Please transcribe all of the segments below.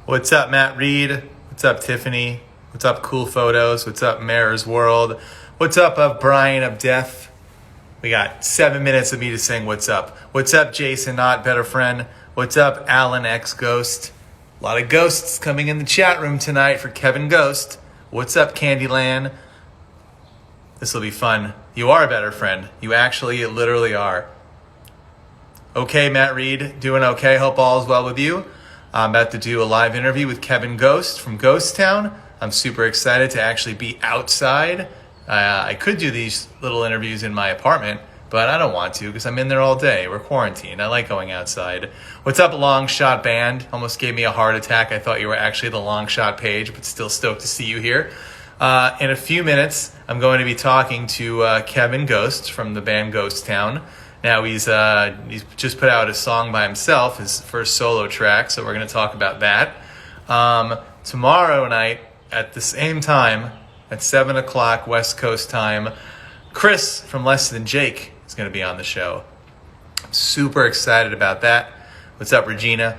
What's up, Matt Reed? What's up, Tiffany? What's up, Cool Photos? What's up, Mayor's World? What's up, Brian of Death? We got 7 minutes of me to sing what's up. What's up, Jason, not better friend? What's up, Alan X Ghost? A lot of ghosts coming in the chat room tonight for Kevin Ghost. What's up, Candyland? This will be fun. You are a better friend. You actually literally are. Okay, Matt Reed, doing okay. Hope all is well with you. I'm about to do a live interview with Kevin Ghost from Ghost Town. I'm super excited to actually be outside. I could do these little interviews in my apartment, but I don't want to because I'm in there all day. We're quarantined. I like going outside. What's up, Long Shot Band? Almost gave me a heart attack. I thought you were actually the Long Shot page, but still stoked to see you here. In a few minutes, I'm going to be talking to Kevin Ghost from the band Ghost Town. Now he's just put out a song by himself, his first solo track, so we're going to talk about that. Tomorrow night at the same time, at 7 o'clock West Coast time, Chris from Less Than Jake is going to be on the show. I'm super excited about that. What's up, Regina?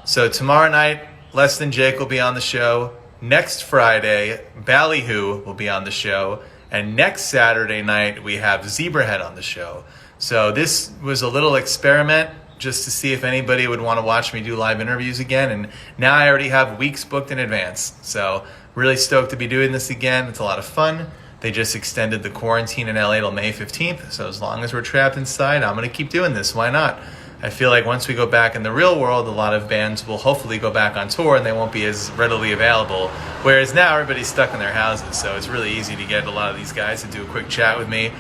So tomorrow night, Less Than Jake will be on the show. Next Friday, Ballyhoo will be on the show. And next Saturday night, we have Zebrahead on the show. So this was a little experiment just to see if anybody would want to watch me do live interviews again. And now I already have weeks booked in advance. So really stoked to be doing this again. It's a lot of fun. They just extended the quarantine in LA till May 15th. So as long as we're trapped inside, I'm going to keep doing this. Why not? I feel like once we go back in the real world, a lot of bands will hopefully go back on tour and they won't be as readily available. Whereas now everybody's stuck in their houses. So it's really easy to get a lot of these guys to do a quick chat with me.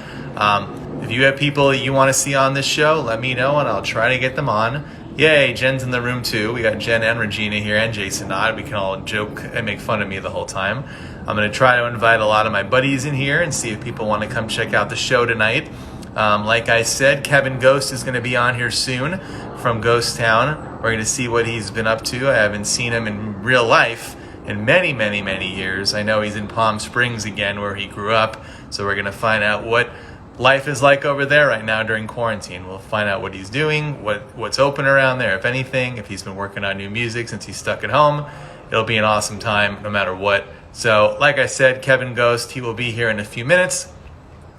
If you have people that you want to see on this show, let me know and I'll try to get them on. Yay, Jen's in the room too. We got Jen and Regina here and Jason Nod. We can all joke and make fun of me the whole time. I'm going to try to invite a lot of my buddies in here and see if people want to come check out the show tonight. Like I said, Kevin Ghost is going to be on here soon from Ghost Town. We're going to see what he's been up to. I haven't seen him in real life in many, many, many years. I know he's in Palm Springs again where he grew up. So we're going to find out what life is like over there right now during quarantine. We'll find out what he's doing, what's open around there, if anything, if he's been working on new music since he's stuck at home. It'll be an awesome time no matter what. So like I said, Kevin Ghost, he will be here in a few minutes.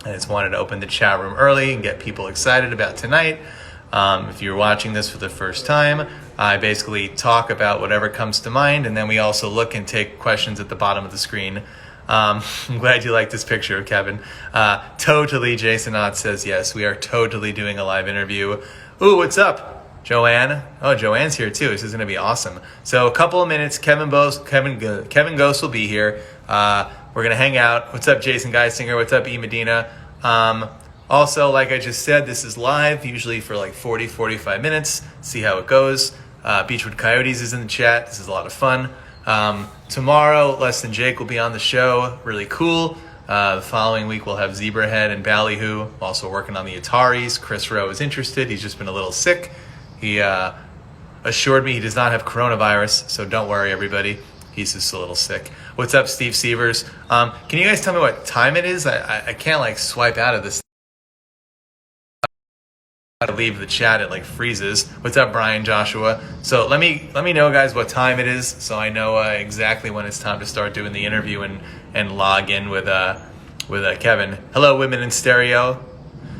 I just wanted to open the chat room early and get people excited about tonight. If you're watching this for the first time, I basically talk about whatever comes to mind, and then we also look and take questions at the bottom of the screen. I'm glad you like this picture of Kevin. Totally, Jason Ott says yes. We are totally doing a live interview. Ooh, what's up, Joanne? Oh, Joanne's here too. This is going to be awesome. So a couple of minutes, Kevin Ghost will be here. We're going to hang out. What's up, Jason Geisinger? What's up, E. Medina? Also, like I just said, this is live, usually for like 40, 45 minutes. See how it goes. Beachwood Coyotes is in the chat. This is a lot of fun. Tomorrow, Less Than Jake will be on the show. Really cool. The following week, we'll have Zebrahead and Ballyhoo. Also working on the Ataris. Chris Rowe is interested. He's just been a little sick. He assured me he does not have coronavirus, so don't worry, everybody. He's just a little sick. What's up, Steve Sievers? Can you guys tell me what time it is? I can't like swipe out of this. To leave the chat, it like freezes. What's up, Brian Joshua? So let me know, guys, what time it is, so I know exactly when it's time to start doing the interview and log in with Kevin. Hello, Women in Stereo.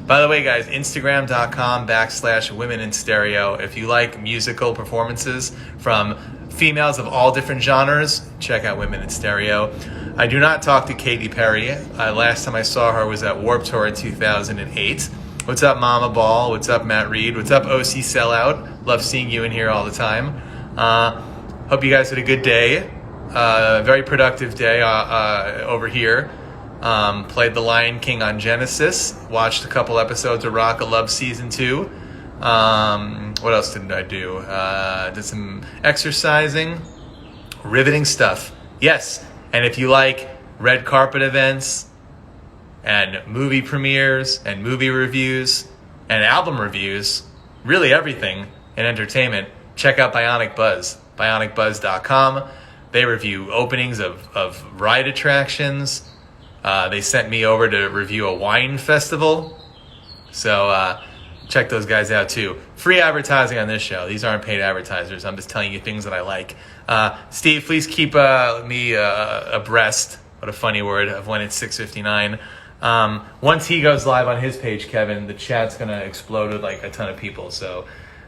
By the way, guys, Instagram.com/Women in Stereo. If you like musical performances from females of all different genres, check out Women in Stereo. I do not talk to Katy Perry. Last time I saw her was at Warped Tour in 2008. What's up, Mama Ball? What's up, Matt Reed? What's up, OC Sellout? Love seeing you in here all the time. Hope you guys had a good day. Very productive day over here. Played The Lion King on Genesis. Watched a couple episodes of Rock of Love Season 2. What else did I do? Did some exercising. Riveting stuff. Yes, and if you like red carpet events and movie premieres and movie reviews and album reviews, really everything in entertainment, check out Bionic Buzz, bionicbuzz.com. They review openings of ride attractions. They sent me over to review a wine festival. So check those guys out too. Free advertising on this show. These aren't paid advertisers. I'm just telling you things that I like. Steve, please keep me abreast. What a funny word, of when it's 6:59. Once he goes live on his page, Kevin, the chat's going to explode with like a ton of people. So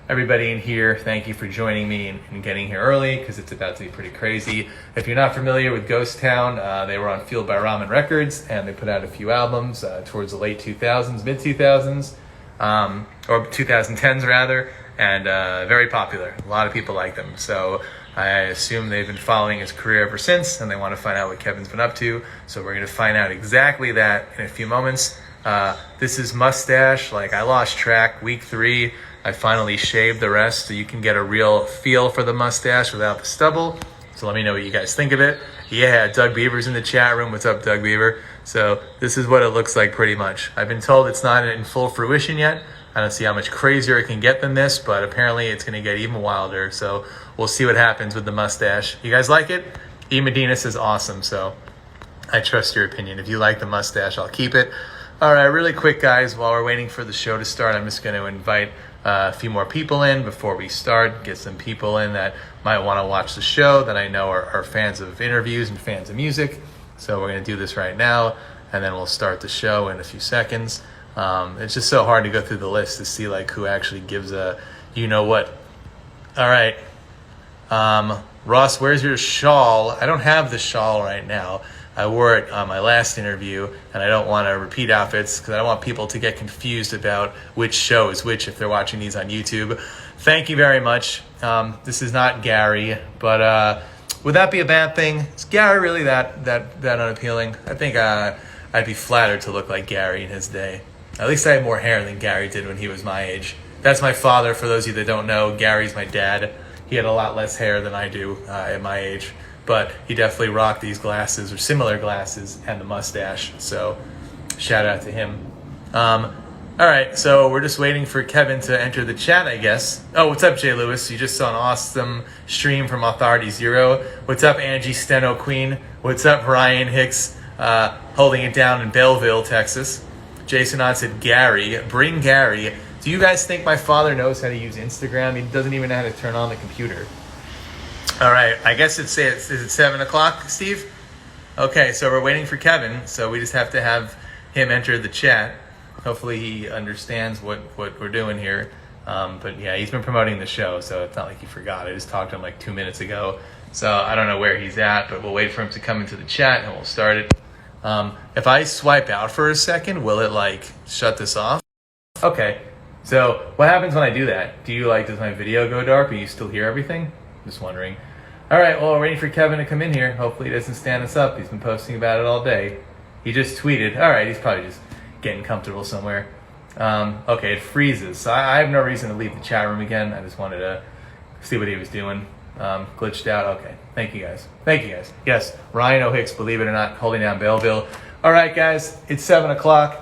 everybody in here, thank you for joining me and getting here early, because it's about to be pretty crazy. If you're not familiar with Ghost Town, they were on Fueled by Ramen Records, and they put out a few albums towards the late 2000s, mid 2000s, or 2010s rather, and very popular. A lot of people like them. So I assume they've been following his career ever since, and they want to find out what Kevin's been up to. So we're going to find out exactly that in a few moments. This is Mustache. Like, I lost track week 3. I finally shaved the rest, so you can get a real feel for the mustache without the stubble. So let me know what you guys think of it. Yeah, Doug Beaver's in the chat room. What's up, Doug Beaver? So this is what it looks like pretty much. I've been told it's not in full fruition yet. I don't see how much crazier it can get than this, but apparently it's going to get even wilder. So we'll see what happens with the mustache. You guys like it? E. Medina says awesome, so I trust your opinion. If you like the mustache, I'll keep it. All right, really quick, guys, while we're waiting for the show to start, I'm just going to invite a few more people in before we start. Get some people in that might want to watch the show that I know are fans of interviews and fans of music. So we're going to do this right now, and then we'll start the show in a few seconds. It's just so hard to go through the list to see like who actually gives a you-know-what. All right. Ross, where's your shawl? I don't have the shawl right now. I wore it on my last interview, and I don't want to repeat outfits because I don't want people to get confused about which show is which if they're watching these on YouTube. Thank you very much. This is not Gary, but would that be a bad thing? Is Gary really that unappealing? I think I'd be flattered to look like Gary in his day. At least I have more hair than Gary did when he was my age. That's my father, for those of you that don't know. Gary's my dad. He had a lot less hair than I do at my age. But he definitely rocked these glasses, or similar glasses, and the mustache. So shout out to him. All right, so we're just waiting for Kevin to enter the chat, I guess. Oh, what's up, Jay Lewis? You just saw an awesome stream from Authority Zero. What's up, Angie Steno Queen? What's up, Ryan Hicks, holding it down in Belleville, Texas? Jason Ott said, Gary, bring Gary. Do you guys think my father knows how to use Instagram? He doesn't even know how to turn on the computer. All right, I guess is it 7 o'clock, Steve? Okay, so we're waiting for Kevin, so we just have to have him enter the chat. Hopefully he understands what we're doing here. But yeah, he's been promoting the show, so it's not like he forgot. I just talked to him like 2 minutes ago. So I don't know where he's at, but we'll wait for him to come into the chat and we'll start it. If I swipe out for a second, will it like shut this off? Okay, so what happens when I do that? Does my video go dark or you still hear everything? Just wondering. All right, well, we're waiting for Kevin to come in here. Hopefully he doesn't stand us up. He's been posting about it all day. He just tweeted. All right, he's probably just getting comfortable somewhere. Okay, it freezes. So I have no reason to leave the chat room again. I just wanted to see what he was doing. Glitched out. Okay, thank you guys. Yes, Ryan O'Hicks, believe it or not, holding down Belleville. All right, guys, it's 7 o'clock.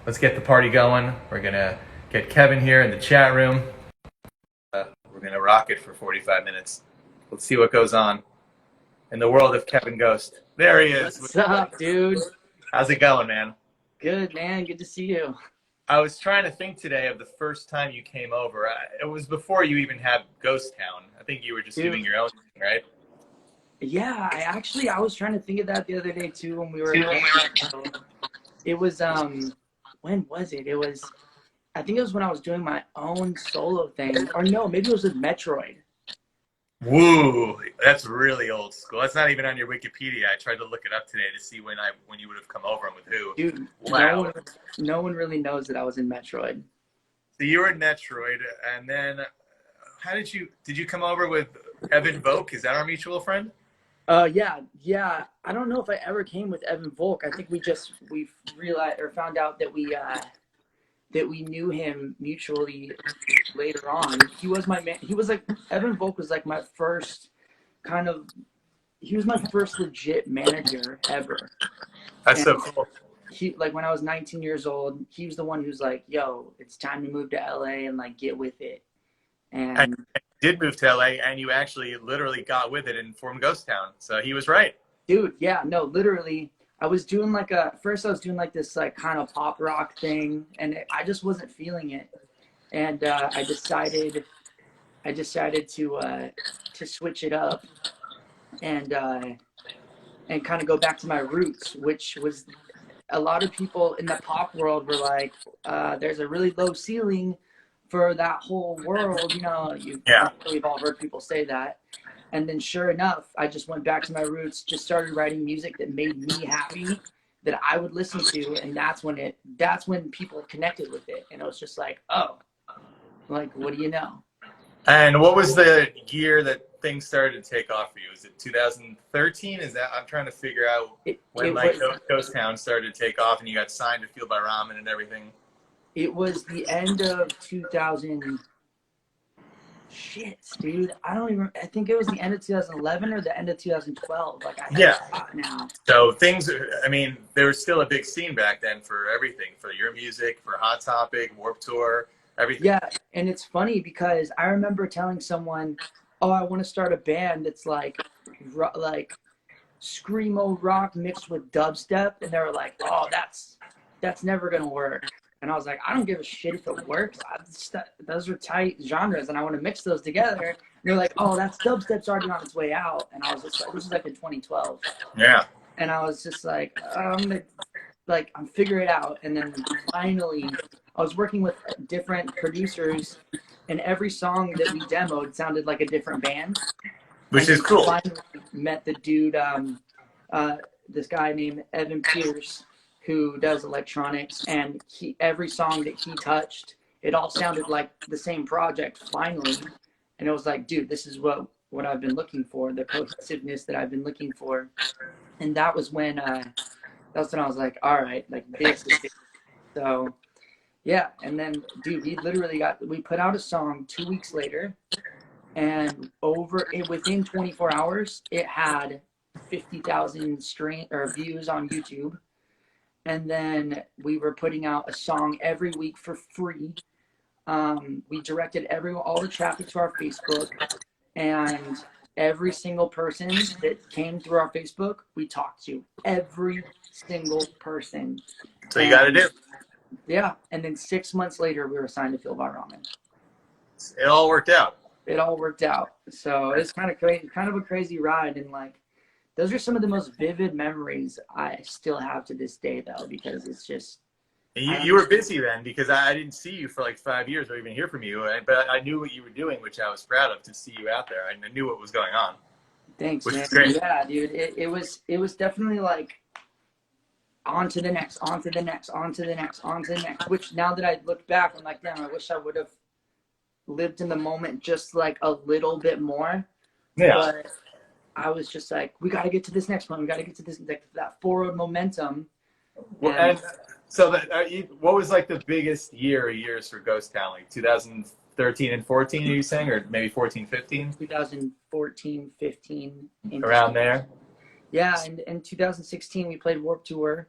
Let's get the party going. We're going to get Kevin here in the chat room. We're going to rock it for 45 minutes. Let's see what goes on in the world of Kevin Ghost. There he is. What's up, dude? How's it going, man? Good, man. Good to see you. I was trying to think today of the first time you came over. It was before you even had Ghost Town. I think you were just doing your own thing, right? Yeah, I was trying to think of that the other day too when we were. It was when was it? I think it was when I was doing my own solo thing, or no, maybe it was with Metroid. Woo, that's really old school. That's not even on your Wikipedia. I tried to look it up today to see when you would have come over and with who. Dude, wow. No one really knows that I was in Metroid. So you were in Metroid, and then did you come over with Evan Volk? Is that our mutual friend? Yeah. I don't know if I ever came with Evan Volk. I think we realized or found out that we knew him mutually later on. He was my man. He was like, Evan Volk was like my first he was my first legit manager ever. That's so cool. He, like, when I was 19 years old, he was the one who's like, yo, it's time to move to LA and like get with it. And did move to LA, and you actually literally got with it and formed Ghost Town. So he was right. Dude, yeah, no, literally. I was doing like first I was doing like this like kind of pop rock thing, and I just wasn't feeling it. And I decided to switch it up and kind of go back to my roots, which was a lot of people in the pop world were like, there's a really low ceiling for that whole world. You know, I'm Yeah. sure we've all heard people say that. And then sure enough, I just went back to my roots, just started writing music that made me happy, that I would listen to. And that's when people connected with it. And it was just like, oh, like, what do you know? And what was the year that things started to take off for you? Is it 2013? Is that, I'm trying to figure out when It like was Ghost Town started to take off and you got signed to Fueled by Ramen and everything. it was the end of 2000. Shit, dude. I don't even. I think it was the end of 2011 or the end of 2012. Like I Yeah. forgot now. So things, I mean, there was still a big scene back then for everything, for your music, for Hot Topic, Warped Tour, everything. Yeah, and it's funny because I remember telling someone, "Oh, I want to start a band that's like screamo rock mixed with dubstep," and they were like, "Oh, that's never gonna work." And I was like, "I don't give a shit if it works. Those are tight genres, and I want to mix those together." And they're like, "Oh, that's dubstep's already on its way out," and I was just like, "This is like in 2012," Yeah. and I was just like, "I'm gonna I'm figure it out." And then finally, I was working with different producers, and every song that we demoed sounded like a different band. And Which is then cool. finally met the dude, this guy named Evan Pierce, who does electronics, and every song that he touched, it all sounded like the same project finally. And it was like, dude, this is what I've been looking for, the cohesiveness that I've been looking for. And that's when I was like, all right, like this is it. So yeah, and then dude, we put out a song 2 weeks later, and within 24 hours, it had 50,000 stream or views on YouTube. And then we were putting out a song every week for free. We directed all the traffic to our Facebook, and every single person that came through our Facebook, we talked to every single person. So you got to And do. yeah, and then 6 months later, we were signed to Fueled by Ramen. It all worked out. It all worked out. So it's kind of crazy, kind of a crazy ride. And like, those are some of the most vivid memories I still have to this day, though, because it's just, You were busy then because I didn't see you for like 5 years or even hear from you. But I knew what you were doing, which I was proud of to see you out there. I knew what was going on, thanks, which man. is great. Yeah, dude. It was definitely like on to the next, on to the next, on to the next, on to the next. Which now that I look back, I'm like, damn, I wish I would have lived in the moment just like a little bit more. Yeah. But I was just like, we got to get to this next one. We got to get to this, like, that forward momentum. Well, and so what was like the biggest years for Ghost Town? Like 2013 and 14, are you saying? Or maybe 14, 15? 2014, 15. Around there? Yeah, and in 2016, we played Warped Tour.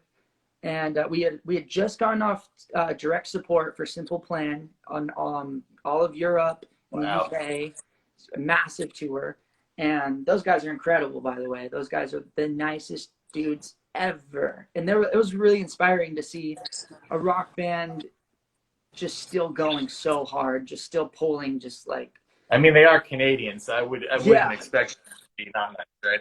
And we had just gotten off direct support for Simple Plan on all of Europe and Wow. the UK, a massive tour. And those guys are incredible, by the way. Those guys are the nicest dudes ever. And it was really inspiring to see a rock band just still going so hard, just still pulling, just like. I mean, they are Canadians. So I wouldn't expect them to be not nice, right?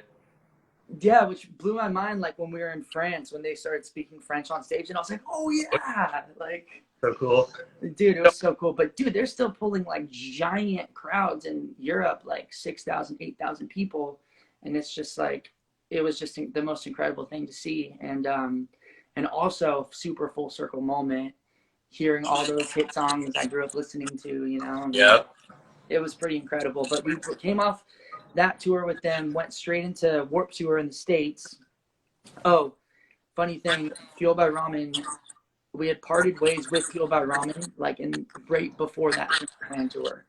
Yeah, which blew my mind, like when we were in France, when they started speaking French on stage, and I was like, oh yeah, like, So cool. dude, it was so cool. But dude, they're still pulling like giant crowds in Europe, like 6,000, 8,000 people, and it's just like, it was just the most incredible thing to see. And also super full circle moment, hearing all those hit songs I grew up listening to, Yeah. it was pretty incredible. But we came off that tour with them, went straight into Warped Tour in the States. Oh, funny thing, Fueled by Ramen, we had parted ways with Fueled by Ramen like right before that Plan tour.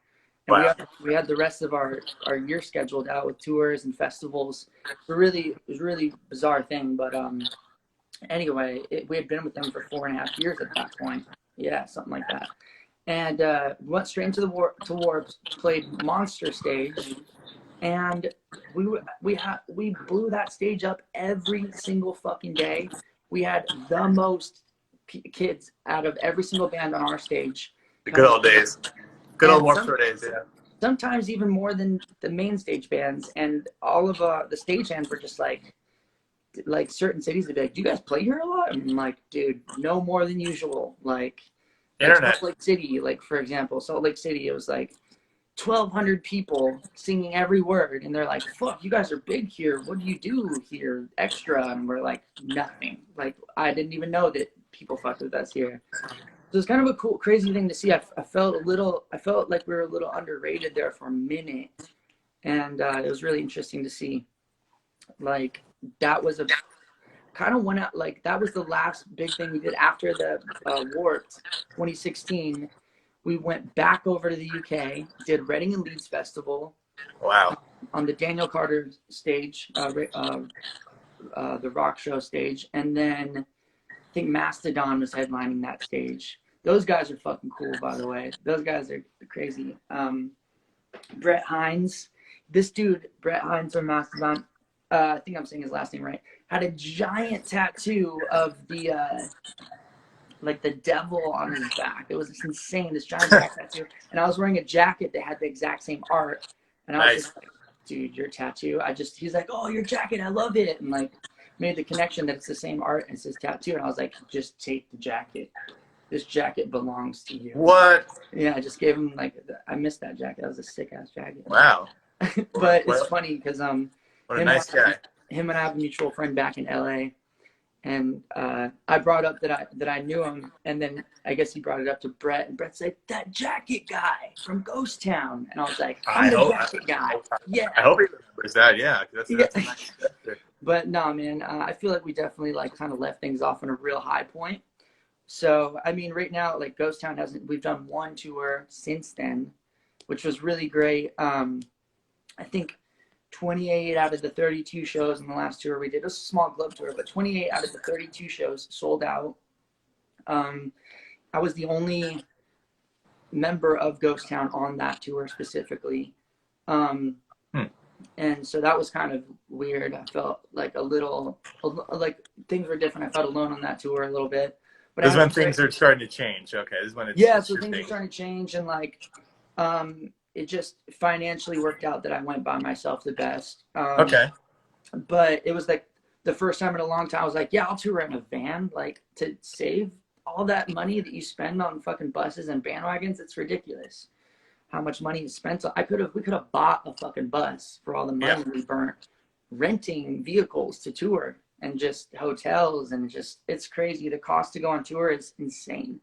And Wow. we had the rest of our year scheduled out with tours and festivals. It was a really bizarre thing, but anyway, we had been with them for 4.5 years at that point. Yeah, something like that. and went straight into the Warps, played Monster Stage, and we blew that stage up every single fucking day. We had the most kids out of every single band on our stage The good coming, old days. Good old and Warped Tour days, yeah. sometimes even more than the main stage bands. And all of the stage hands were just like certain cities would be like, "Do you guys play here a lot?" And I'm like, "Dude, no more than usual." Like Internet. Salt Lake City, like for example, Salt Lake City, it was like 1,200 people singing every word, and they're like, "Fuck, you guys are big here. What do you do here extra?" And we're like, "Nothing." Like I didn't even know that people fucked with us here. So it's kind of a cool, crazy thing to see. I felt like we were a little underrated there for a minute, and it was really interesting to see. Like that was a kind of went out, like that was the last big thing we did after the Warped 2016. We went back over to the UK, did Reading and Leeds Festival Wow. on the Daniel Carter stage, the rock show stage, and then I think Mastodon was headlining that stage. Those guys are fucking cool, by the way. Those guys are crazy. Brett Hines, this dude, Brett Hines from Mastodon, I think I'm saying his last name right, had a giant tattoo of the like the devil on his back. It was insane, this giant back tattoo. And I was wearing a jacket that had the exact same art. And I was Nice. just like, "Dude, your tattoo." He's like, "Oh, your jacket, I love it." And like made the connection that it's the same art as his tattoo. And I was like, "Just take the jacket. This jacket belongs to you." What? Yeah, I just gave him like, I missed that jacket. That was a sick ass jacket. Wow. But it's Well, funny because what a him nice guy. him and I have a mutual friend back in LA, and I brought up that I knew him, and then I guess he brought it up to Brett, and Brett's like, "That jacket guy from Ghost Town," and I was like, "I'm I the hope. jacket guy." Yeah, I hope he remembers that. Yeah, yeah. that's a nice gesture. But no, man, I feel like we definitely like kind of left things off on a real high point. So I mean, right now, like Ghost Town hasn't. We've done one tour since then, which was really great. I think 28 out of the 32 shows in the last tour we did. It was a small club tour, but 28 out of the 32 shows sold out. I was the only member of Ghost Town on that tour specifically. And so that was kind of weird. I felt like a little, like things were different. I felt alone on that tour a little bit. But I This is had when some great, things are starting to change. Okay, this is when yeah, it's so things are shifting. starting to change, and like it just financially worked out that I went by myself the best. Okay. But it was like the first time in a long time I was like, yeah, I'll tour in a van. Like to save all that money that you spend on fucking buses and bandwagons, it's ridiculous how much money is spent. So we could have bought a fucking bus for all the Yeah. money we burnt renting vehicles to tour and just hotels, and just it's crazy. The cost to go on tour is insane.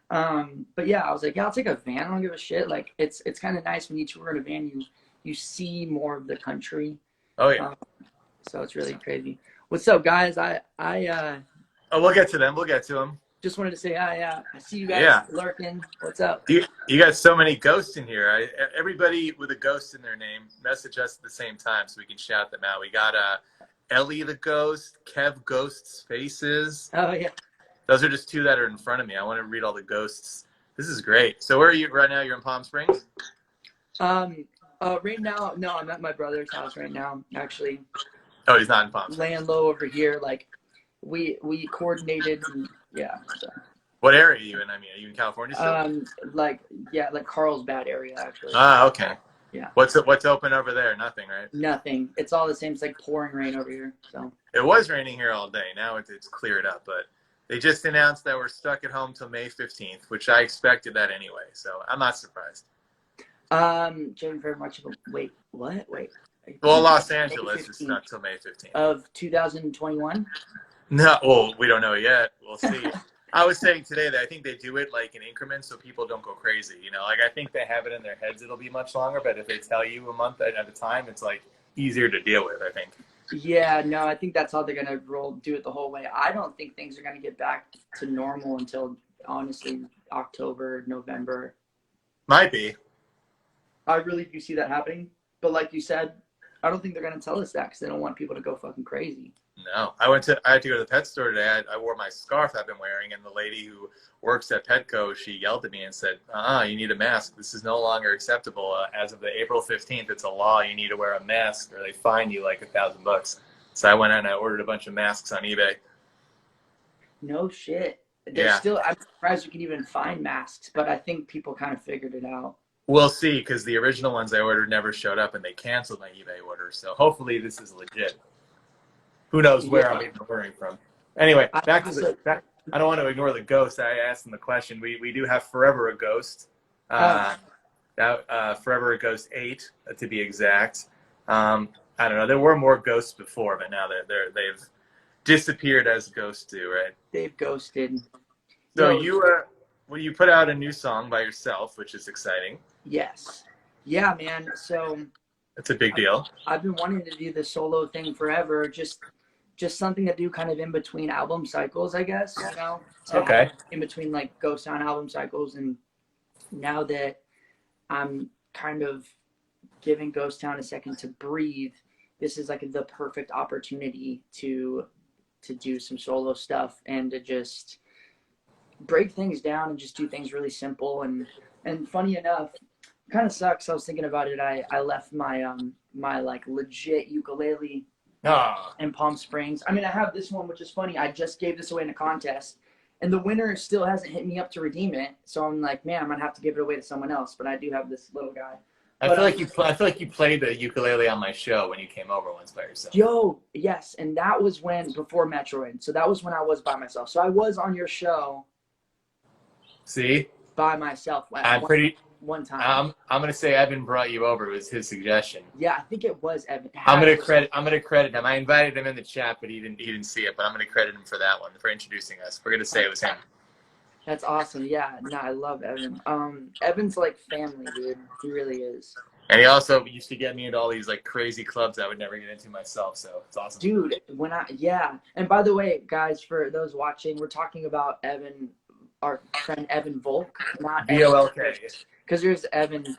But yeah, I was like, yeah, I'll take a van. I don't give a shit. Like it's kind of nice when you tour in a van, you see more of the country. Oh yeah. So it's really crazy. What's up, guys? I Oh, we'll get to them. We'll get to them. just wanted to say hi. Yeah, I see you guys Yeah. lurking. What's up? You got so many ghosts in here. Everybody with a ghost in their name, message us at the same time so we can shout them out. We got Ellie the Ghost, Kev Ghost's Faces. Oh yeah. Those are just two that are in front of me. I want to read all the ghosts. This is great. So where are you right now? You're in Palm Springs? Right now, no, I'm at my brother's house right now. Actually, Oh, he's not in Palm Springs. laying low over here. Like we coordinated. And, yeah. So. What area are you in? I mean, are you in California still? Like Carlsbad area actually. Ah, okay. Yeah. What's open over there? Nothing, right? Nothing. It's all the same. It's like pouring rain over here. So. It was raining here all day. Now it's cleared up, but they just announced that we're stuck at home till May 15th, which I expected that anyway. So I'm not surprised. Jane, very much of a wait. What? Wait. Well, Los Angeles is stuck till May 15th. Of 2021? No, well, we don't know yet. We'll see. I was saying today that I think they do it like in increments so people don't go crazy. You know, like I think they have it in their heads it'll be much longer, but if they tell you a month at a time, it's like easier to deal with, I think. Yeah, no, I think that's how they're gonna do it the whole way. I don't think things are gonna get back to normal until honestly October, November. Might be. I really do see that happening. But like you said, I don't think they're gonna tell us that because they don't want people to go fucking crazy. No, I had to go to the pet store today. I wore my scarf I've been wearing, and the lady who works at Petco, she yelled at me and said, you need a mask. This is no longer acceptable. As of the April 15th, it's a law. You need to wear a mask or they fine you like $1,000. So I went out and I ordered a bunch of masks on eBay. No shit. There's Yeah. still. I'm surprised you can even find masks, but I think people kind of figured it out. We'll see, because the original ones I ordered never showed up and they canceled my eBay order. So hopefully this is legit. Who knows where I'm Yeah. even ordering from. Anyway, I back to the also. back. I don't want to ignore the ghost. I asked him the question. We do have Forever a Ghost. Oh, Forever a Ghost 8 to be exact. I don't know. There were more ghosts before, but now they've disappeared as ghosts do, right? they've ghosted. So Yo, you put out a new song by yourself, which is exciting. yes. Yeah, man. So It's a big deal. I've been wanting to do the solo thing forever. Just something to do kind of in between album cycles, I guess, to have Okay. in between like Ghost Town album cycles. And now that I'm kind of giving Ghost Town a second to breathe, this is like the perfect opportunity to do some solo stuff and to just break things down and just do things really simple. And funny enough, kind of sucks. I was thinking about it. I left my like legit ukulele Ah, in Palm Springs. I mean, I have this one, which is funny. I just gave this away in a contest, and the winner still hasn't hit me up to redeem it. So I'm like, man, I'm gonna have to give it away to someone else. But I do have this little guy. I But feel like I feel like you played the ukulele on my show when you came over once by yourself. yo, yes, and that was when before Metroid. So that was when I was by myself. So I was on your show See, by myself at I'm pretty. one time. I'm gonna say Evan brought you over. It was his suggestion. Yeah, I think it was Evan. I'm gonna credit him. I invited him in the chat, but he didn't see it. But I'm gonna credit him for that one, for introducing us. We're gonna say it was him. That's awesome. Yeah, no, I love Evan. Evan's like family, dude. He really is. And he also used to get me into all these like crazy clubs I would never get into myself. So it's awesome. Dude, yeah. And by the way, guys, for those watching, we're talking about Evan, our friend Evan Volk, not VOLK. because there's Evan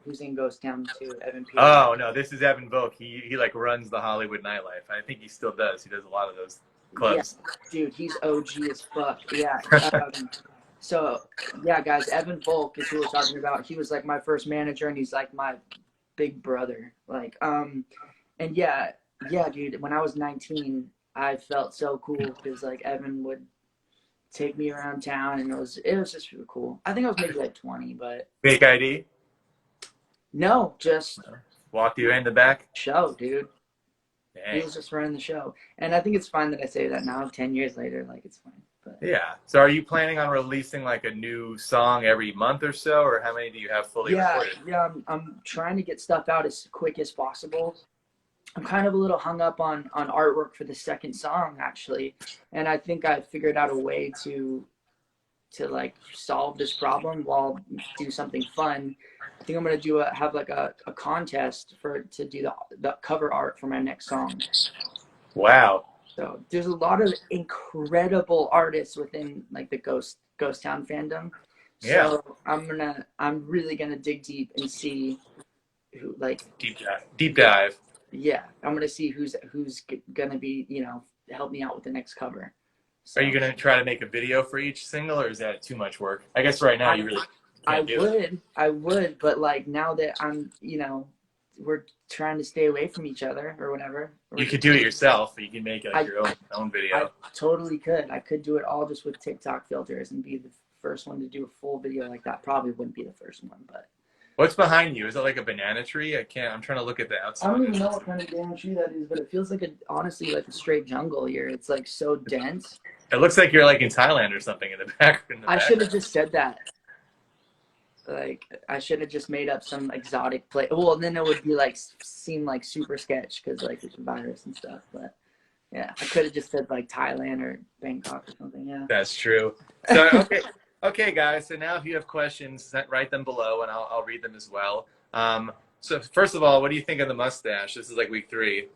who's in Ghost Town too, Evan Pierce. Oh no, this is Evan Volk. He like runs the Hollywood nightlife. I think he still does. He does a lot of those clubs. Yeah, dude, he's OG as fuck. Yeah. So yeah, guys, Evan Volk is who we're talking about. He was like my first manager, and he's like my big brother. Like, and yeah, dude. When I was 19, I felt so cool because like Evan would take me around town, and it was just really cool. I think I was maybe like 20, but Fake ID. no, just Walked you in the back. show, dude. He Dang. was just running the show, and I think it's fine that I say that now, 10 years later. Like, it's fine. But Yeah. So are you planning on releasing like a new song every month or so, or how many do you have fully recorded? yeah, I'm trying to get stuff out as quick as possible. I'm kind of a little hung up on artwork for the second song actually, and I think I figured out a way to like solve this problem while do something fun. I think I'm gonna have like a contest to do the cover art for my next song. Wow. So there's a lot of incredible artists within like the Ghost Town fandom. Yeah. So I'm really gonna dig deep and see who like Deep dive. Deep dive. yeah, I'm gonna see who's gonna be help me out with the next cover. So Are you gonna try to make a video for each single, or is that too much work? I guess right now you really can't do it. I would, but like now that I'm we're trying to stay away from each other or whatever. You could do it yourself. You can make like your own I video. totally could. I could do it all just with TikTok filters and be the first one to do a full video like that. Probably wouldn't be the first one, but What's behind you? Is it like a banana tree? I can't. I'm trying to look at the I outside. don't even know what kind of damn tree that is, but it feels like honestly like a straight jungle here. It's like so dense. It looks like you're like in Thailand or something in the background. I should have just said that. Like I should have just made up some exotic place. Well, then it would be like seem like super sketch because like it's a virus and stuff. But yeah, I could have just said like Thailand or Bangkok or something. Yeah. That's true. So okay, guys. So now if you have questions, write them below, and I'll read them as well. So first of all, what do you think of the mustache? This is like week 3.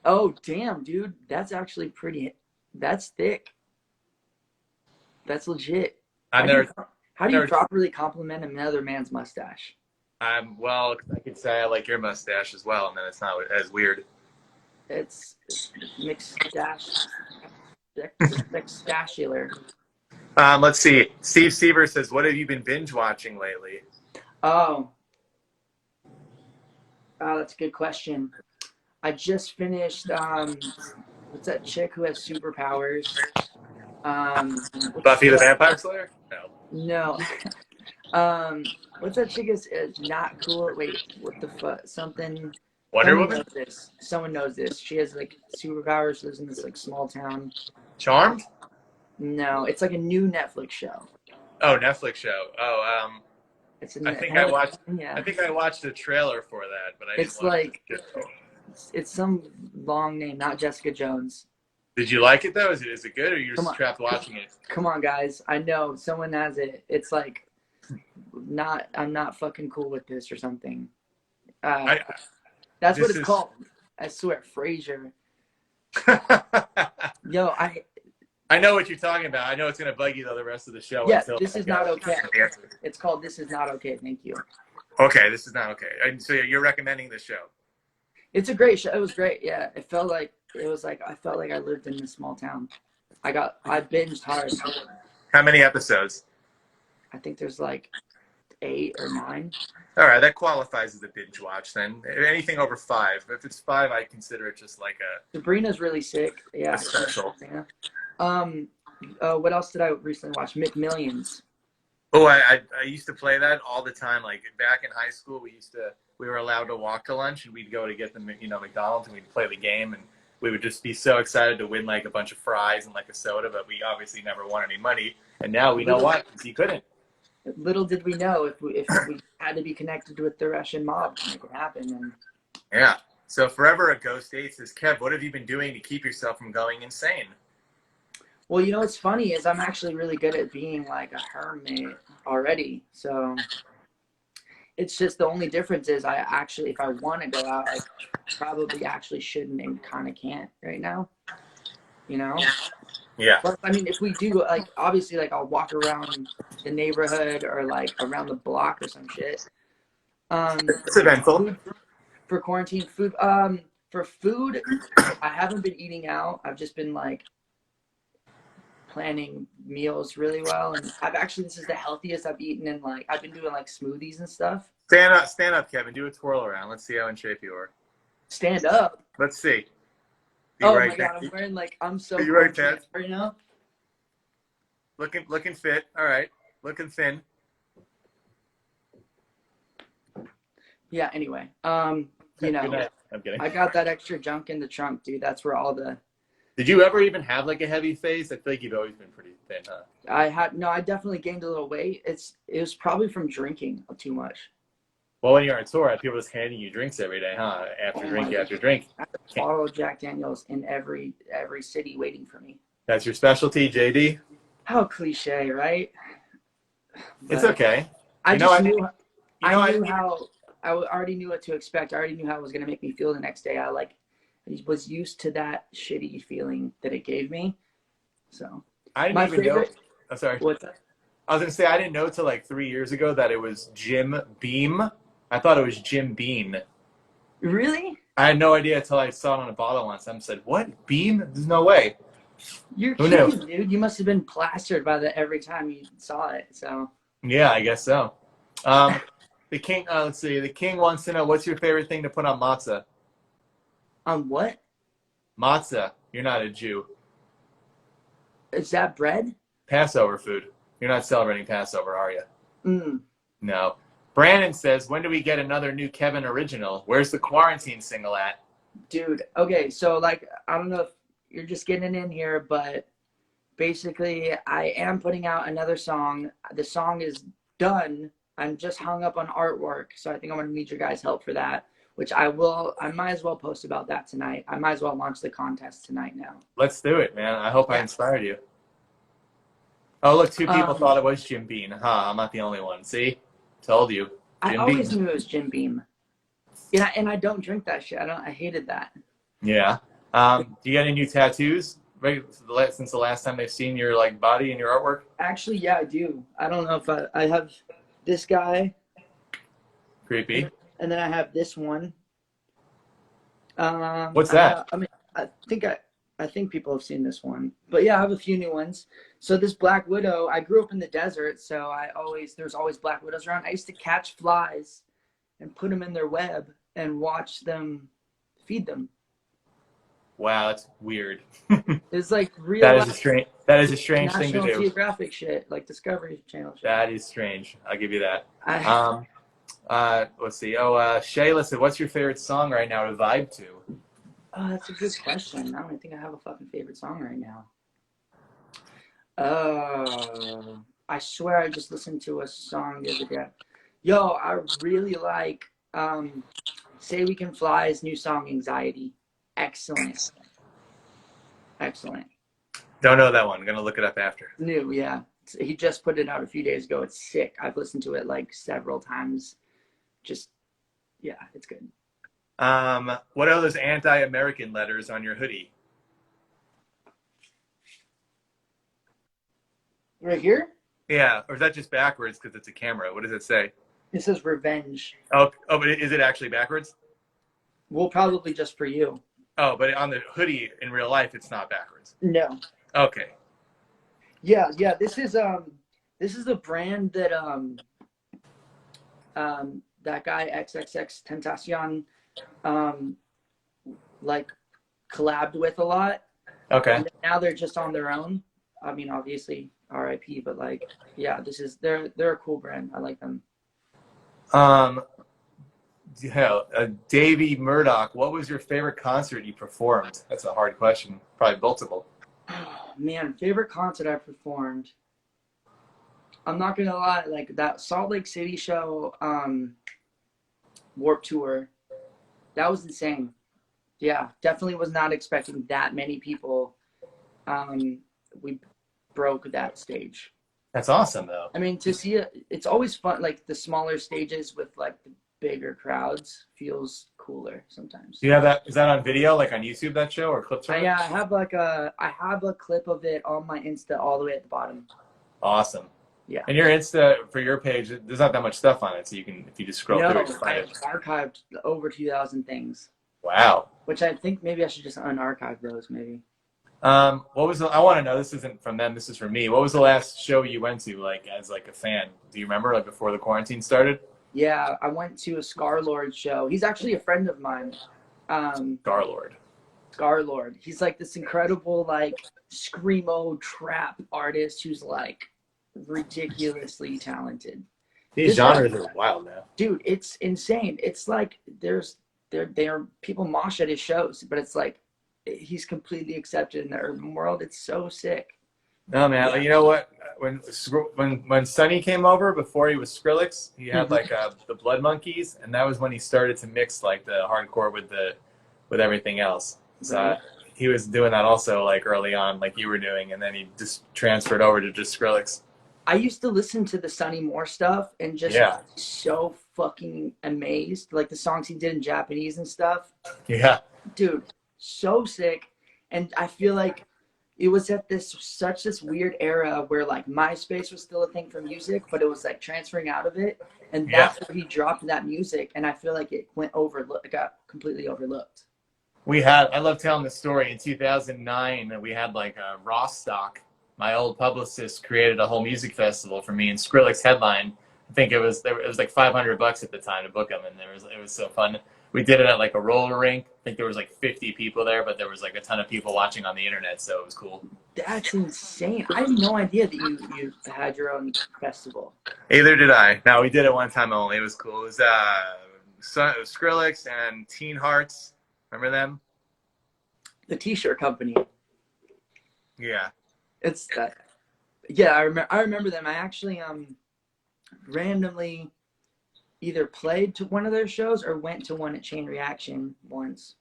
Oh damn, dude, that's actually pretty. That's thick. That's legit. I've never. How do you properly compliment another man's mustache? Well, I could say I like your mustache as well, and then it's not as weird. It's spectacular. Let's see. Steve Seaver says, "What have you been binge watching lately?" Oh, that's a good question. I just finished. What's that chick who has superpowers? What's Buffy the Vampire Slayer? No. no? What's that chick is not cool? Wait, what the fuck? Something. Wonder Someone Woman? knows this. Someone knows this. She has like superpowers. Lives in this like small town. Charmed? No, it's like a new Netflix show. Oh, Netflix show. Oh, It's I a think kind I of watched. yeah. I think I watched the trailer for that, but I didn't It's watch like the show. it's some long name, not Jessica Jones. Did you like it though? Is it good, or you Come just on, trapped watching it? come on, guys. I know someone has it. It's like not. I'm not fucking cool with this or something. Uh, I that's what this it's is. called. I swear, Frasier. Yo, I know what you're talking about. I know it's gonna bug you though the rest of the show yeah. until This I is go. not okay. It's called This Is Not Okay. Thank you. Okay, this is not okay. And so you're recommending the show. It's a great show. It was great. Yeah, it was like I felt like I lived in this small town. I binged hard. How many episodes? I think there's like 8 or 9. All right, that qualifies as a binge watch then. Anything over 5. If it's 5, I consider it just like Sabrina's really sick. a Yeah. special. Um, what else did I recently watch? McMillions. Oh, I used to play that all the time. Like back in high school, we were allowed to walk to lunch, and we'd go to get the McDonald's, and we'd play the game, and we would just be so excited to win like a bunch of fries and like a soda, but we obviously never won any money. And now we know Little, why, because he couldn't. little did we know if we had to be connected with the Russian mob to make it happen. And Yeah. So forever a ghost eight says, Kev, what have you been doing to keep yourself from going insane? well, what's funny is I'm actually really good at being like a hermit already. So it's just the only difference is I actually, if I want to go out, I probably actually shouldn't and kind of can't right now. You know? Yeah. But I mean, if we do, like, obviously, like, I'll walk around the neighborhood or like around the block or some shit. It's eventful. Food for quarantine food. For food, I haven't been eating out. I've just been like planning meals really well, and this is the healthiest I've eaten in like I've been doing like smoothies and stuff. Stand up, Kevin. Do a twirl around. Let's see how in shape you are. Stand up. Let's see. Oh my god, I'm wearing like I'm so you right, Ted? right now. Looking fit. All right. Looking thin. Yeah. Anyway, I'm kidding. I got that extra junk in the trunk, dude. That's where all the. Did you ever even have like a heavy face? I feel like you've always been pretty thin, huh? I definitely gained a little weight. It was probably from drinking too much. Well, when you're on tour, people just handing you drinks every day, huh? After drink. I have a bottle of Jack Daniels in every city waiting for me. That's your specialty, JD? How cliche, right? It's okay. I already knew what to expect. I already knew how it was going to make me feel the next day. I was used to that shitty feeling that it gave me. So I didn't even know. I'm sorry. What's that? I was going to say, I didn't know till like 3 years ago that it was Jim Beam. I thought it was Jim Beam. Really? I had no idea until I saw it on a bottle once. I said, what? Beam? There's no way. You're kidding, dude. You must have been plastered by that every time you saw it. So yeah, I guess so. The king. Let's see. The king wants to know, what's your favorite thing to put on matzah? On what? Matzah. You're not a Jew. Is that bread? Passover food. You're not celebrating Passover, are you? No. Brandon says, when do we get another new Kevin original? Where's the quarantine single at? Dude, okay, so like, I don't know if you're just getting in here, but basically I am putting out another song. The song is done. I'm just hung up on artwork, so I think I'm going to need your guys' help for that, which I might as well post about that tonight. I might as well launch the contest tonight now. Let's do it, man. I hope I inspired you. Oh, look, 2 people thought it was Jim Beam. I'm not the only one. See? Told you. I always knew it was Jim Beam. Yeah, and I don't drink that shit. I hated that. Yeah. Do you got any new tattoos? Right, since the last time they've seen your like body and your artwork? Actually, yeah, I do. I don't know if I have this guy. Creepy. And then I have this one. What's that? I mean, I think people have seen this one, but yeah, I have a few new ones. So this Black Widow, I grew up in the desert, so there's always Black Widows around. I used to catch flies and put them in their web and watch them feed them. Wow, that's weird. It's like real life That is a strange thing to National do. Geographic shit, like Discovery Channel shit. That is strange. I'll give you that. I, Let's see. Oh, Shayla said, "What's your favorite song right now to vibe to?" oh, that's a good question. I don't even think I have a fucking favorite song right now. I swear I just listened to a song the other day. Yo, I really like Say We Can Fly's new song, Anxiety. Excellent. Excellent. Don't know that one. I'm gonna look it up after. New, yeah. He just put it out a few days ago. It's sick. I've listened to it like several times. Just, yeah, it's good. What are those anti-American letters on your hoodie? Right here? Yeah, or is that just backwards because it's a camera? What does it say? It says revenge. Oh, but is it actually backwards? Well, probably just for you. Oh, but on the hoodie in real life, it's not backwards. No. Okay. Yeah. This is a brand that that guy XXX Tentacion like collabed with a lot. Okay. And now they're just on their own. I mean, obviously RIP, but like, yeah, they're a cool brand. I like them. Davey Murdoch, what was your favorite concert you performed? That's a hard question. Probably multiple. Oh, man, favorite concert I performed. I'm not gonna lie, like that Salt Lake City show, Warped Tour, that was insane. Yeah, definitely was not expecting that many people. We broke that stage. That's awesome, though. I mean, to see it, it's always fun. Like the smaller stages with like the bigger crowds feels cooler sometimes. Do you have that? Is that on video, like on YouTube, that show, or clips from it? Yeah, I have a clip of it on my Insta all the way at the bottom. Awesome. Yeah. And your Insta, for your page, there's not that much stuff on it, so you can, if you just scroll through it, you find I've it. archived over 2,000 things. Wow. Which I think maybe I should just unarchive those, maybe. I want to know, this isn't from them, this is from me. What was the last show you went to, like, as like a fan? Do you remember, like, before the quarantine started? Yeah, I went to a Scarlord show. He's actually a friend of mine. Scarlord. He's like this incredible, like, screamo trap artist who's like ridiculously talented. These genres are wild now. Dude, it's insane. It's like there are people mosh at his shows, but it's like he's completely accepted in the urban world. It's so sick. No, man. Yeah. You know what? When Sonny came over, before he was Skrillex, he had like the Blood Monkeys, and that was when he started to mix like the hardcore with everything else. So he was doing that also like early on, like you were doing, and then he just transferred over to just Skrillex. I used to listen to the Sonny Moore stuff and just so fucking amazed, like the songs he did in Japanese and stuff. Yeah, dude, so sick. And I feel like it was at this weird era where like MySpace was still a thing for music, but it was like transferring out of it, and that's where he dropped that music. And I feel like it got completely overlooked. I love telling the story. In 2009, we had like a Rossstar. My old publicist created a whole music festival for me, and Skrillex headline. I think it was like $500 at the time to book him, and it was so fun. We did it at like a roller rink. I think there was like 50 people there, but there was like a ton of people watching on the internet, so it was cool. That's insane. I had no idea that you had your own festival. Either did I. No, we did it one time only. It was cool. It was Skrillex and Teen Hearts. Remember them? The T-shirt company. Yeah. It's that. Yeah, I remember them. I actually randomly either played to one of their shows or went to one at Chain Reaction once.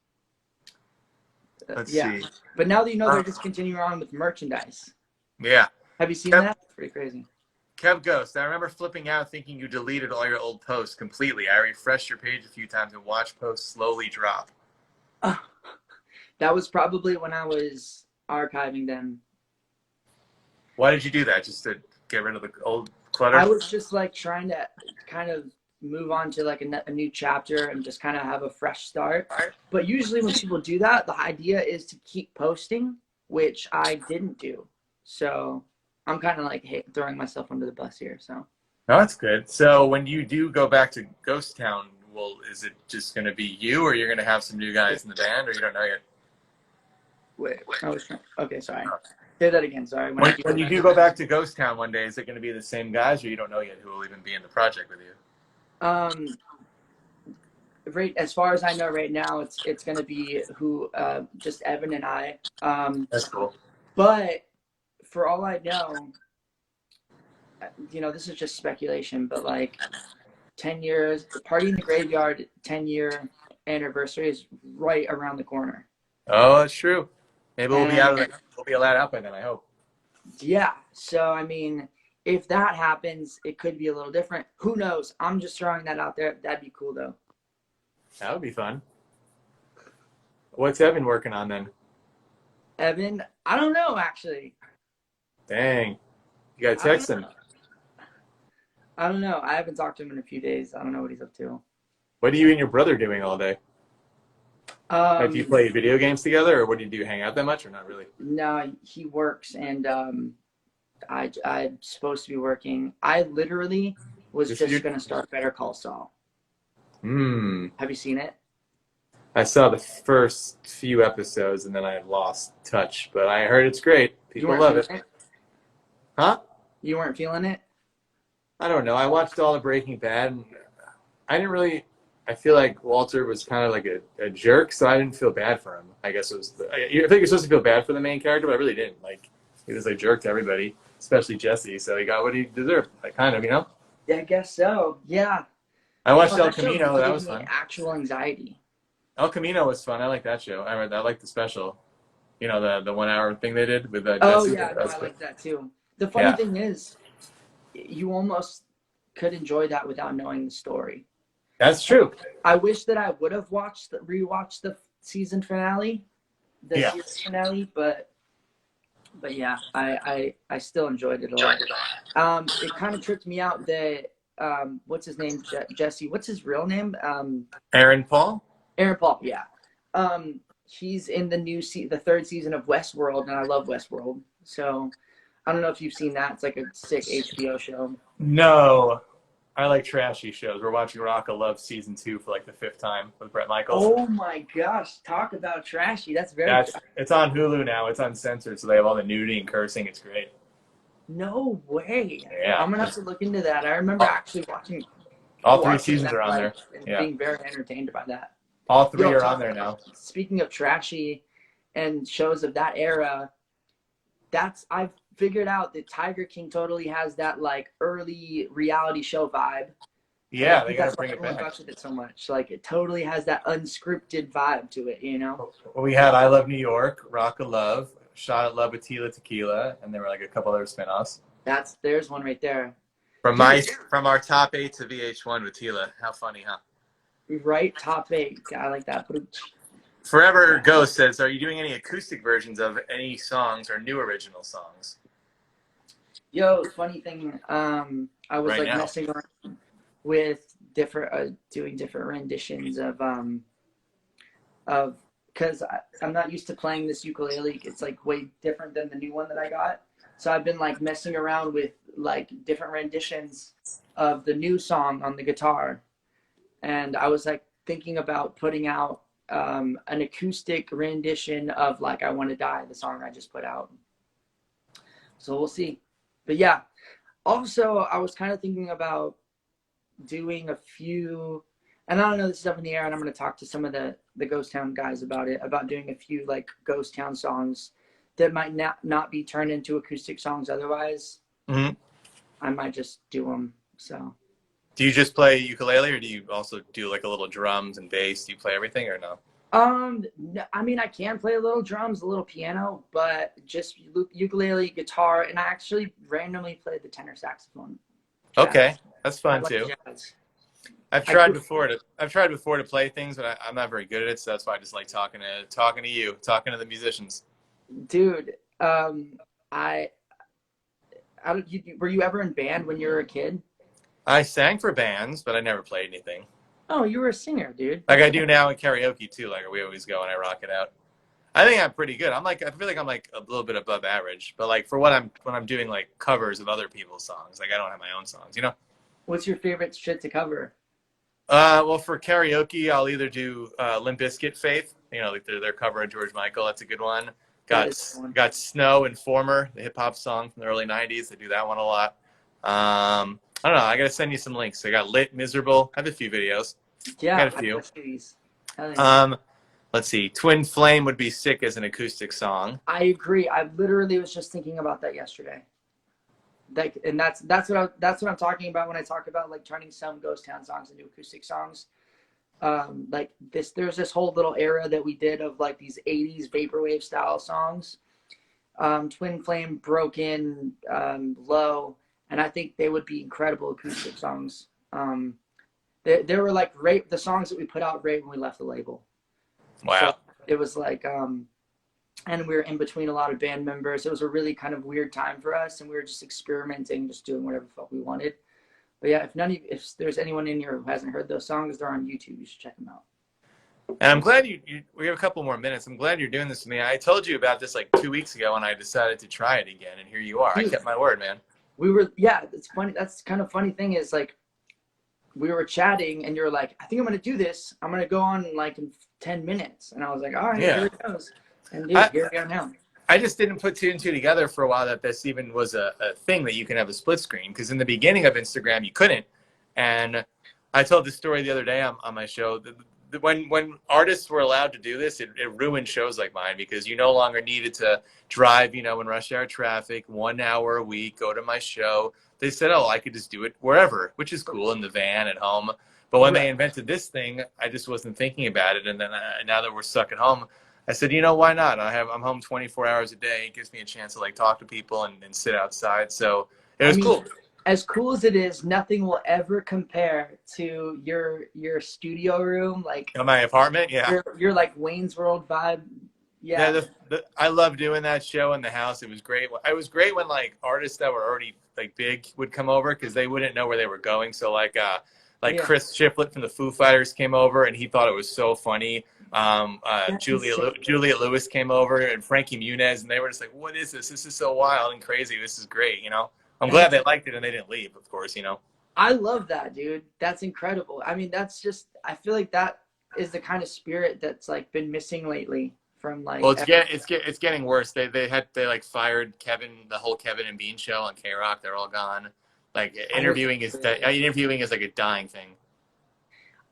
Let's see. But now that you know they're just continuing on with merchandise. Yeah. Have you seen that? It's pretty crazy. Kev Ghost, I remember flipping out thinking you deleted all your old posts completely. I refreshed your page a few times and watched posts slowly drop. That was probably when I was archiving them. Why did you do that? Just to get rid of the old clutter? I was just like trying to kind of move on to like a new chapter and just kind of have a fresh start. But usually when people do that, the idea is to keep posting, which I didn't do. So I'm kind of like throwing myself under the bus here. So No, that's good. So when you do go back to Ghost Town, well, is it just going to be you, or you're going to have some new guys in the band, or you don't know yet? wait, I was trying. Okay, sorry. Say that again. Sorry. When you do go back to Ghost Town one day, is it going to be the same guys, or you don't know yet who will even be in the project with you? Right, as far as I know right now, it's gonna be just Evan and I. That's cool. But for all I know, this is just speculation. But like 10 years, Party in the Graveyard 10-year anniversary is right around the corner. Oh, that's true. Maybe we'll be And we'll be allowed out by then, I hope. yeah, so I mean, if that happens, it could be a little different. Who knows? I'm just throwing that out there. That'd be cool though. That would be fun. What's Evan working on then? Evan, I don't know actually. Dang. You got to text him. I don't know. I haven't talked to him in a few days. I don't know what he's up to. What are you and your brother doing all day? Like, do you play video games together, or what do you do? Hang out that much, or not really? No, he works, and I'm supposed to be working. I literally was just gonna start Better Call Saul. Have you seen it? I saw the first few episodes, and then I lost touch. But I heard it's great. People love it. Huh? You weren't feeling it? I don't know. I watched all of Breaking Bad, and I didn't really. I feel like Walter was kind of like a jerk, so I didn't feel bad for him. I guess it was. I think you're supposed to feel bad for the main character, but I really didn't. Like, he was a jerk to everybody, especially Jesse. So he got what he deserved. Like, kind of, Yeah, I guess so. Yeah. I watched El Camino. That was fun. Actual anxiety. El Camino was fun. I like that show. I like the special. The 1 hour thing they did with Jesse. Oh yeah, no, I like that too. The funny thing is, you almost could enjoy that without knowing the story. That's true. I wish that I would have rewatched the season finale, season finale, but yeah, I still enjoyed it a lot. It kind of tripped me out that what's his name, Jesse? What's his real name? Aaron Paul. Aaron Paul, yeah. He's in the third season of Westworld, and I love Westworld. So I don't know if you've seen that. It's like a sick HBO show. No. I like trashy shows. We're watching Rock of Love season 2 for like the 5th time with Bret Michaels. Oh my gosh! Talk about trashy. That's very. It's on Hulu now. It's uncensored, so they have all the nudity and cursing. It's great. No way. Yeah. I'm gonna have to look into that. I remember actually watching. All 3 seasons are on there. And being very entertained by that. All 3 are on there now. Speaking of trashy and shows of that era, I've figured out that Tiger King totally has that like early reality show vibe. Yeah, they gotta bring it back. That's with it so much. Like it totally has that unscripted vibe to it, Well, we had I Love New York, Rock of Love, Shot at Love with Tila Tequila, and there were like a couple other spinoffs. There's one right there. From our top 8 to VH1 with Tila. How funny, huh? Right, top 8. I like that. Forever Ghost says, are you doing any acoustic versions of any songs or new original songs? Yo, funny thing, I was messing around with doing different renditions of because I'm not used to playing this ukulele. It's like way different than the new one that I got. So I've been like messing around with like different renditions of the new song on the guitar. And I was like thinking about putting out an acoustic rendition of like I Want to Die, the song I just put out. So we'll see. But yeah, also I was kind of thinking about doing a few, and I don't know, this is up in the air, and I'm going to talk to some of the Ghost Town guys about doing a few like Ghost Town songs that might not be turned into acoustic songs otherwise. Mm-hmm. I might just do them. So do you just play ukulele, or do you also do like a little drums and bass? Do you play everything or no? I mean, I can play a little drums, a little piano, but just ukulele, guitar, and I actually randomly play the tenor saxophone. Okay, that's fun too. Jazz. I've tried before to play things, but I'm not very good at it, so that's why I just like talking to you, talking to the musicians. Dude, were you ever in band when you were a kid? I sang for bands, but I never played anything. Oh, you were a singer, dude. Like That's I cool. do now in karaoke too. Like we always go and I rock it out. I think I'm pretty good. I feel like I'm like a little bit above average, but like for what when I'm doing like covers of other people's songs, like I don't have my own songs, you know? What's your favorite shit to cover? Well, for karaoke, I'll either do Limp Bizkit "Faith," you know, like their cover of George Michael. That's a good one. That Got is one. got Snow and Former, the hip hop song from the early '90s. I do that one a lot. I don't know. I gotta send you some links. I got Lit, Miserable. I have a few videos. I got Yeah, a I few. gotta see these. Hell yeah. Um, let's see. Twin Flame would be sick as an acoustic song. I agree. I literally was just thinking about that yesterday. Like, and that's what I'm talking about when I talk about like turning some ghost town songs into acoustic songs. Like this, there's this whole little era that we did of like these '80s vaporwave style songs. Twin Flame broke in low, and I think they would be incredible acoustic songs. They were like right the songs that we put out right when we left the label. So Wow. it was like, and we were in between a lot of band members. It was a really kind of weird time for us, and we were just experimenting, just doing whatever the fuck we wanted. But yeah, if there's anyone in here who hasn't heard those songs, they're on YouTube. You should check them out. And I'm glad we have a couple more minutes. I'm glad you're doing this with me. I told you about this like 2 weeks ago when I decided to try it again, and here you are. I Dude, kept my word, man. yeah, it's funny. That's kind of funny thing is like we were chatting and you're like, I think I'm gonna do this. I'm gonna go on like in 10 minutes. And I was like, all right, here Yeah. it goes. And dude, I, here we are now. I just didn't put two and two together for a while that this even was a thing that you can have a split screen. Because in the beginning of Instagram, you couldn't. And I told this story the other day on my show. When artists were allowed to do this, it ruined shows like mine because you no longer needed to drive, you know, in rush hour traffic, 1 hour a week, go to my show. They said, oh, I could just do it wherever, which is cool, in the van, at home. But when they Right. invented this thing, I just wasn't thinking about it. And then now that we're stuck at home, I said, you know, why not? I'm home 24 hours a day. It gives me a chance to like talk to people and sit outside. So it I was mean, cool. as cool as it is, nothing will ever compare to your studio room, like In my apartment, yeah. your like Wayne's World vibe. Yeah, Yeah. I love doing that show in the house. It was great. It was great when like artists that were already like big would come over because they wouldn't know where they were going. So like Yeah. Chris Shiflett from the Foo Fighters came over and he thought it was so funny. That's insane. Juliet Lewis came over and Frankie Muniz and they were just like, "What is this? This is so wild and crazy. This is great." You know, I'm glad That's they liked it and they didn't leave. Of course, you know. I love that, dude. That's incredible. I mean, that's just I feel like that is the kind of spirit that's like been missing lately from Well, like it's getting worse. They like fired Kevin, the whole Kevin and Bean show on K Rock. They're all gone. Like interviewing is like a dying thing.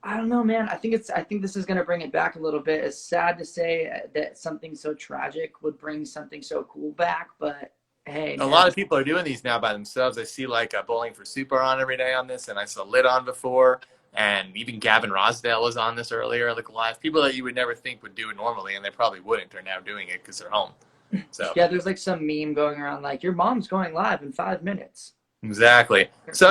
I don't know, man. I think this is gonna bring it back a little bit. It's sad to say that something so tragic would bring something so cool back, but hey, A man. lot of people are doing these now by themselves. I see like Bowling for Super on every day on this, and I saw Lit on before, and even Gavin Rosdale was on this earlier, like live. People that you would never think would do it normally, and they probably wouldn't, are now doing it because they're home. So Yeah, there's like some meme going around like your mom's going live in 5 minutes. exactly. So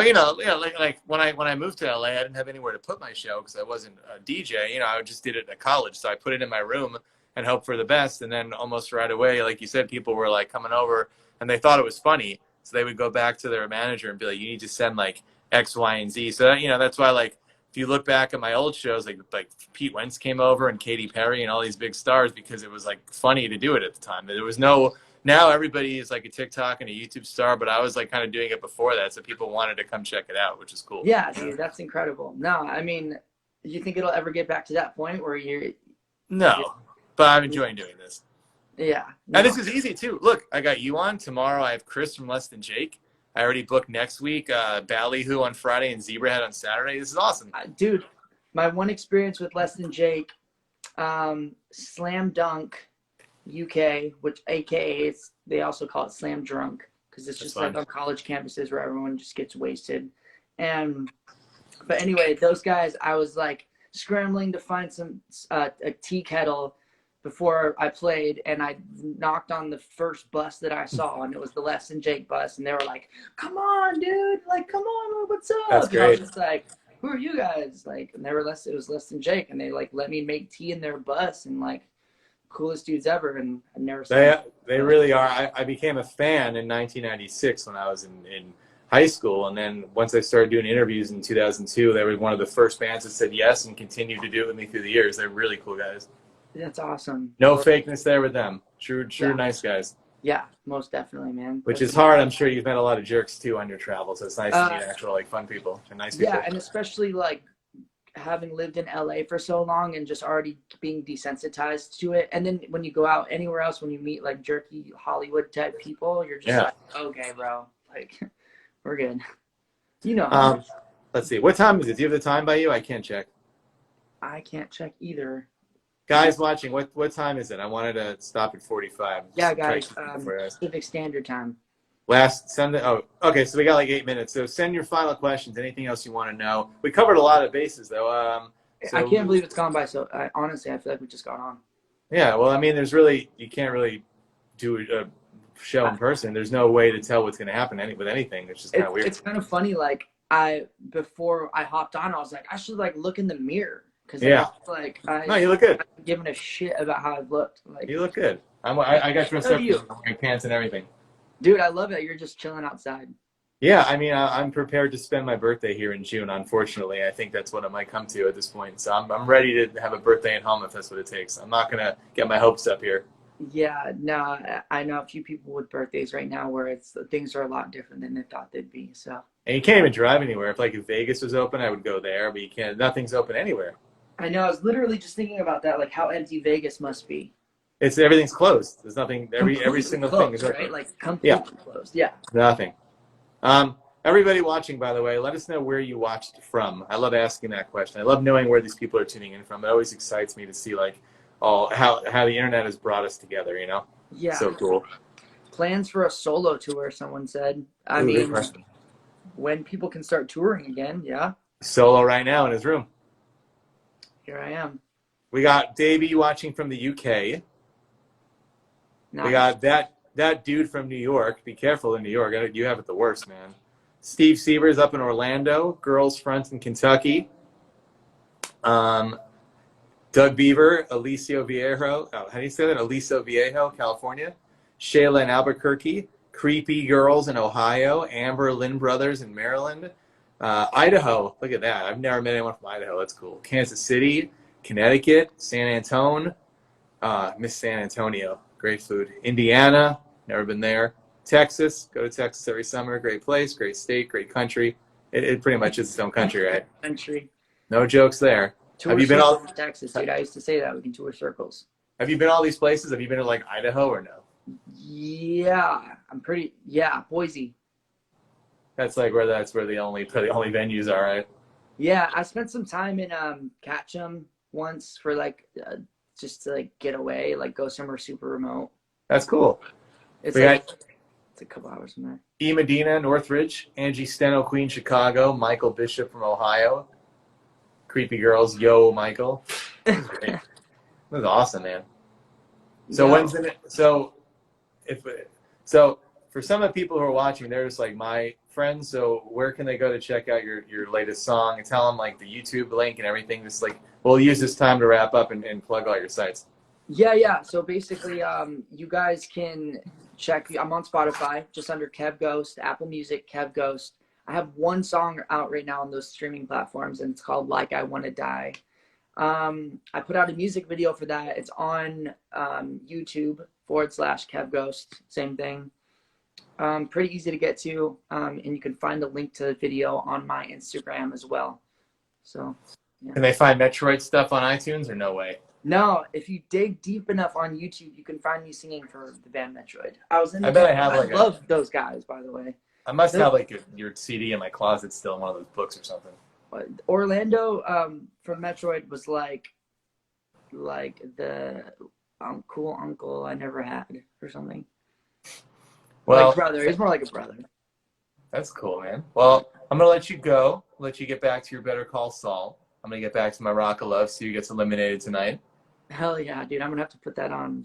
like when I moved to LA, I didn't have anywhere to put my show because I wasn't a DJ. You know, I just did it at college, so I put it in my room and hope for the best. And then almost right away, like you said, people were like coming over and they thought it was funny, so they would go back to their manager and be like, "You need to send like X, Y, and Z." So that's why like if you look back at my old shows, like Pete Wentz came over and Katy Perry and all these big stars because it was like funny to do it at the time. There was no now everybody is like a TikTok and a YouTube star, but I was like kind of doing it before that, so people wanted to come check it out, which is cool. Yeah, dude, that's incredible. No, I mean, do you think it'll ever get back to that point where No, but I'm enjoying doing this. yeah, And no. this is easy too. Look, I got you on tomorrow. I have Chris from Less Than Jake. I already booked next week. Ballyhoo on Friday and Zebrahead on Saturday. This is awesome. Dude, my one experience with Less Than Jake, Slam Dunk UK, which AKA they also call it Slam Drunk because it's That's just like fun. on college campuses where everyone just gets wasted. And but anyway, those guys, I was like scrambling to find some a tea kettle before I played, and I knocked on the first bus that I saw, and it was the Les and Jake bus, and they were like, "Come on, dude! Like, come on, what's That's up?" And I was great. just like, "Who are you guys?" Like, and they were less. It was Les and Jake, and they like let me make tea in their bus, and like coolest dudes ever, and I've never seen them. They really are. I became a fan in 1996 when I was in high school. And then once I started doing interviews in 2002, they were one of the first bands that said yes and continued to do it with me through the years. They're really cool guys. That's awesome. No fakeness there with them. True, Yeah. nice guys. Yeah, most definitely, man. Which is hard. I'm sure you've met a lot of jerks too on your travels. So it's nice to meet actual like fun people and nice people. Yeah, and especially like having lived in LA for so long and just already being desensitized to it. And then when you go out anywhere else, when you meet like jerky Hollywood type people, you're just like, okay, bro, like we're good. You know. Let's see. What time is it? Do you have the time by you? I can't check. I can't check either. Guys watching, what time is it? I wanted to stop at 45. Yeah, guys, Pacific Standard Time. Last Sunday. Oh, okay. So we got like 8 minutes. So send your final questions. Anything else you want to know? We covered a lot of bases, though. I can't believe it's gone by. So honestly, I feel like we just got on. Yeah. Well, I mean, you can't really do a show in person. There's no way to tell what's going to happen with anything. It's just kind of weird. It's kind of funny. Like before I hopped on, I was like, I should like look in the mirror because no, you look good. I'm giving a shit about how I've looked. Like you look good. I got dressed up in my pants and everything. Dude, I love it. You're just chilling outside. Yeah, I mean, I'm prepared to spend my birthday here in June. Unfortunately, I think that's what it might come to at this point. So I'm ready to have a birthday at home if that's what it takes. I'm not gonna get my hopes up here. Yeah, no, I know a few people with birthdays right now where things are a lot different than they thought they'd be. So. And you can't even drive anywhere. If Vegas was open, I would go there, but you can't. Nothing's open anywhere. I know. I was literally just thinking about that, like how empty Vegas must be. Everything's closed. There's nothing. Every single closed, thing is open. Right? Like completely closed. Yeah. Nothing. Everybody watching, by the way, let us know where you watched from. I love asking that question. I love knowing where these people are tuning in from. It always excites me to see like how the internet has brought us together. You know. Yeah. So cool. Plans for a solo tour, someone said. I mean, when people can start touring again, yeah. Solo right now in his room. Here I am. We got Davey watching from the UK. Nice. We got that dude from New York. Be careful in New York. You have it the worst, man. Steve Sievers up in Orlando. Girls Front in Kentucky. Doug Beaver, Aliso Viejo. Oh, how do you say that? Aliso Viejo, California. Shayla in Albuquerque. Creepy Girls in Ohio. Amber Lynn Brothers in Maryland. Idaho. Look at that. I've never met anyone from Idaho. That's cool. Kansas City. Connecticut. San Antone. Miss San Antonio. Great food. Indiana. Never been there. Texas. Go to Texas every summer. Great place. Great state. Great country. It pretty much is its own country, right? Country. No jokes there. Have you been all Texas, dude? I used to say that we can tour circles. Have you been all these places? Have you been to like Idaho or no? Yeah, Boise. That's where the only venues are, right? Yeah, I spent some time in Ketchum once for like just to like get away, like go somewhere super remote. That's cool. It's a couple hours from there. E. Medina, Northridge, Angie Steno, Queen, Chicago, Michael Bishop from Ohio. Creepy Girls, yo, Michael. That was awesome, man. So for some of the people who are watching, they're just like my friends. So where can they go to check out your latest song and tell them like the YouTube link and everything? Just like we'll use this time to wrap up and plug all your sites. Yeah. So basically, you guys can check. I'm on Spotify, just under Kev Ghost, Apple Music, Kev Ghost. I have one song out right now on those streaming platforms, and it's called Like I Wanna Die. I put out a music video for that. It's on YouTube /Kev Ghost. Same thing. Pretty easy to get to, and you can find the link to the video on my Instagram as well. So, yeah. Can they find Metroid stuff on iTunes or no way? No, if you dig deep enough on YouTube, you can find me singing for the band Metroid. I love those guys, by the way. I must have like your CD in my closet still in one of those books or something. Orlando from Metroid was like the cool uncle I never had or something. Well, like brother. He's more like a brother. That's cool, man. Well, I'm going to let you go. Let you get back to your Better Call Saul. I'm going to get back to my Rock of Love so you gets eliminated tonight. Hell yeah, dude. I'm going to have to put that on.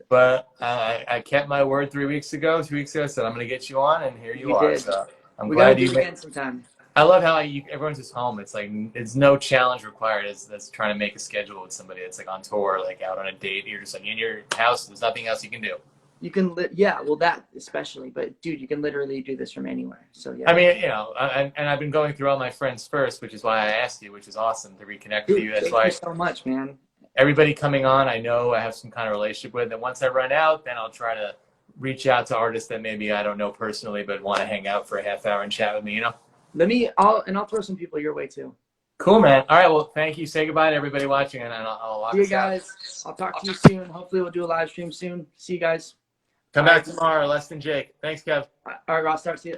But I kept my word 2 weeks ago. I said I'm going to get you on, and here you are. Did. So I'm glad you got to do it again sometime. I love how everyone's just home. It's like it's no challenge required. It's trying to make a schedule with somebody that's like on tour, like out on a date. You're just like in your house. There's nothing else you can do. You can yeah, well that especially, but dude, you can literally do this from anywhere. So I yeah. mean, and I've been going through all my friends first, which is why I asked you, which is awesome to reconnect with Dude, you. That's thank you why so much, man. everybody coming on, I know I have some kind of relationship with. And once I run out, then I'll try to reach out to artists that maybe I don't know personally, but want to hang out for a half hour and chat with me, I'll throw some people your way too. Cool, man. All right, well, thank you. Say goodbye to everybody watching, and I'll See lock you us out. guys. I'll talk to you soon. Hopefully we'll do a live stream soon. See you guys. Come All back right. tomorrow, less than Jake. Thanks, Kev. All right, Ross, start. See you.